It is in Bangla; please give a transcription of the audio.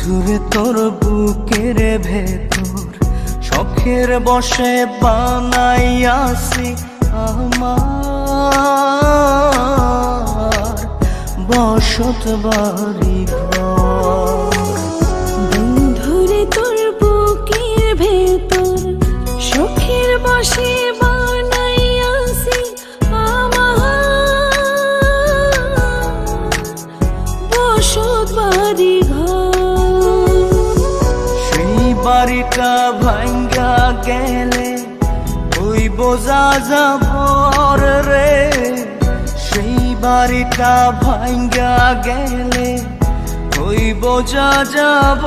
বন্ধুরে তোর বুকের ভেতর শখের বসে বানাইয়াছি আমার বসত বাড়ি ঘর। বন্ধুরে তোর বুকের ভেতর শখের বসে বানাইয়াছি আমার বসত বাড়ি ঘর। সেই বাড়িটা ভাঙ্গা গেলে ওই বোঝা যাবর রে, সেই বাড়িটা ভাঙ্গা গেলে ওই বোঝা যাব।